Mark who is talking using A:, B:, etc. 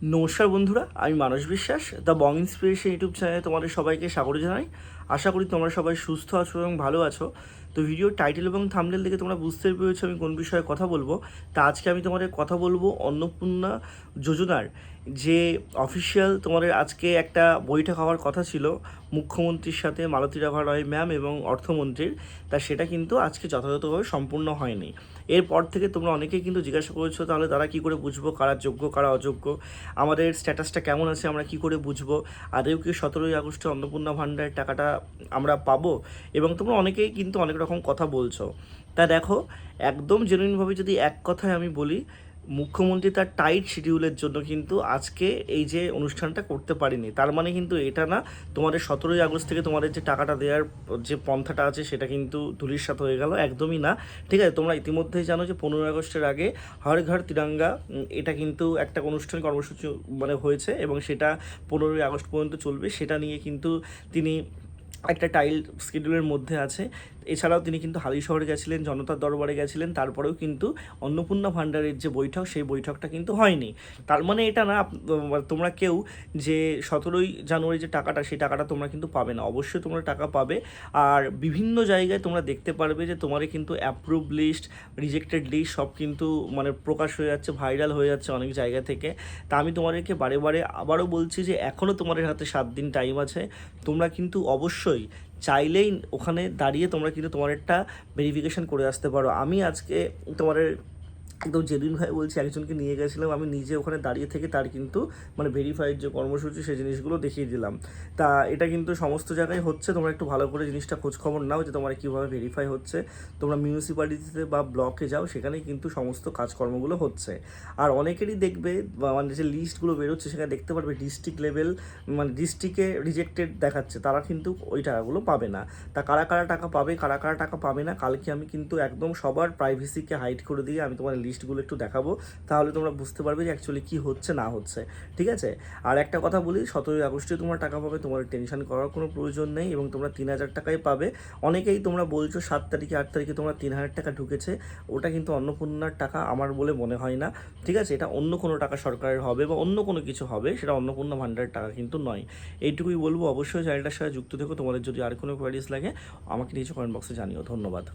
A: নমস্কার বন্ধুরা, আমি মানস বিশ্বাস, দ্য বং ইন্সপিরেশন ইউটিউব চ্যানেলে তোমাদের সবাইকে স্বাগত জানাই। আশা করি তোমরা সবাই সুস্থ আছো এবং ভালো আছো। তো ভিডিওর টাইটেল এবং থাম্বনেল দেখে তোমরা বুঝতে পেরেছো আমি কোন বিষয়ে কথা বলবো। তা আজকে আমি তোমাদের কথা বলবো অন্নপূর্ণা যোজনার যে অফিসিয়াল তোমাদের আজকে একটা বৈঠক হওয়ার কথা ছিল মুখ্যমন্ত্রীর সাথে, মালতী রাভা রয় ম্যাম এবং অর্থমন্ত্রীর, তা সেটা কিন্তু আজকে যথাযথভাবে সম্পূর্ণ হয়নি। এরপর থেকে তোমরা অনেকেই কিন্তু জিজ্ঞাসা করেছো তাহলে তারা কী করে বুঝবো কারা যোগ্য কারা অযোগ্য, আমাদের স্ট্যাটাসটা কেমন আছে, আমরা কি করে বুঝবো, আদেও কি 17ই আগস্টে অন্নপূর্ণা ভাণ্ডারের টাকাটা আমরা পাবো, এবং তোমরা অনেকেই কিন্তু অনেক রকম কথা বলছো। তা দেখো, একদম জেনুইনভাবে যদি এক কথায় আমি বলি, মুখ্যমন্ত্রী তার টাইট শিডিউলের জন্য কিন্তু আজকে এই যে অনুষ্ঠানটা করতে পারেনি। তার মানে কিন্তু এটা না তোমাদের 17ই আগস্ট থেকে তোমাদের যে টাকাটা দেওয়ার যে পন্থাটা আছে সেটা কিন্তু ধূলিসাৎ হয়ে গেল, একদমই না। ঠিক আছে, তোমরা ইতিমধ্যেই জানো যে 15 আগস্টের আগে হর ঘর তিরঙ্গা এটা কিন্তু একটা অনুষ্ঠান কর্মসূচি হয়েছে এবং সেটা 15ই আগস্ট পর্যন্ত চলবে। সেটা নিয়ে কিন্তু তিনি একটা টাইল শিডিউলের মধ্যে আছে। এছাড়াও তিনি কিন্তু হালিশহরে গেছিলেন, জনতার দরবারে গেছিলেন, তারপরেও কিন্তু অন্নপূর্ণা ভাণ্ডারের যে বৈঠক সেই বৈঠকটা কিন্তু হয়নি। তার মানে এটা না তোমরা কেউ যে 17ই জানুয়ারি যে টাকাটা সেই টাকাটা তোমরা কিন্তু পাবে না, অবশ্যই তোমরা টাকা পাবে। আর বিভিন্ন জায়গায় তোমরা দেখতে পারবে যে তোমার কিন্তু অ্যাপ্রুভ লিস্ট, রিজেক্টেড লিস্ট সব কিন্তু প্রকাশ হয়ে যাচ্ছে, ভাইরাল হয়ে যাচ্ছে অনেক জায়গা থেকে। তা আমি তোমাদেরকে বারে বারে আবারও বলছি যে এখনও তোমাদের হাতে 7 দিন টাইম আছে। তোমরা কিন্তু অবশ্যই চাইলেই ওখানে দাঁড়িয়ে তোমরা কিন্তু তোমার একটা ভেরিফিকেশান করে আসতে পারো। আমি আজকে তোমাদের একদম জেনুইনভাবে বলছি, একজনকে নিয়ে গেছিলাম, আমি নিজে ওখানে দাঁড়িয়ে থেকে তার কিন্তু ভেরিফাইড যে কর্মসূচি সেই জিনিসগুলো দেখিয়ে দিলাম। তা এটা কিন্তু সমস্ত জায়গায় হচ্ছে, তোমরা একটু ভালো করে জিনিসটা খোঁজখবর নাও যে তোমার কীভাবে ভেরিফাই হচ্ছে। তোমরা মিউনিসিপ্যালিটিতে বা ব্লকে যাও, সেখানেই কিন্তু সমস্ত কাজকর্মগুলো হচ্ছে। আর অনেকেরই দেখবে যে লিস্টগুলো বেরোচ্ছে সেখানে দেখতে পারবে ডিস্ট্রিক্ট লেভেল, ডিস্ট্রিক্টে রিজেক্টেড দেখাচ্ছে, তারা কিন্তু ওই টাকাগুলো পাবে না। তা কারা কারা টাকা পাবে, কারা কারা টাকা পাবে না, কালকে আমি কিন্তু একদম সবার প্রাইভেসিকে হাইড করে দিয়ে আমি তোমার লিস্টগুলো একটু দেখাবো, তাহলে তোমরা বুঝতে পারবে যে অ্যাকচুয়ালি কী হচ্ছে না হচ্ছে। ঠিক আছে, আর একটা কথা বলি, 17ই আগস্টে তোমরা টাকা পাবে, তোমার টেনশন করার কোনো প্রয়োজন নেই এবং তোমরা 3000 টাকাই পাবে। অনেকেই তোমরা বলছো 7 তারিখে 8 তারিখে তোমরা 3000 টাকা ঢুকেছে, ওটা কিন্তু অন্নপূর্ণার টাকা আমার বলে মনে হয় না। ঠিক আছে, এটা অন্য কোনো টাকা সরকারের হবে বা অন্য কোনো কিছু হবে, সেটা অন্নপূর্ণা ভাণ্ডারের টাকা কিন্তু নয়। এইটুকুই বলবো। অবশ্যই চ্যানেলটার সাথে যুক্ত থেকো। তোমাদের যদি আর কোনো কোয়ারিজ লাগে আমাকে নিচে কমেন্ট বক্সে জানিও। ধন্যবাদ।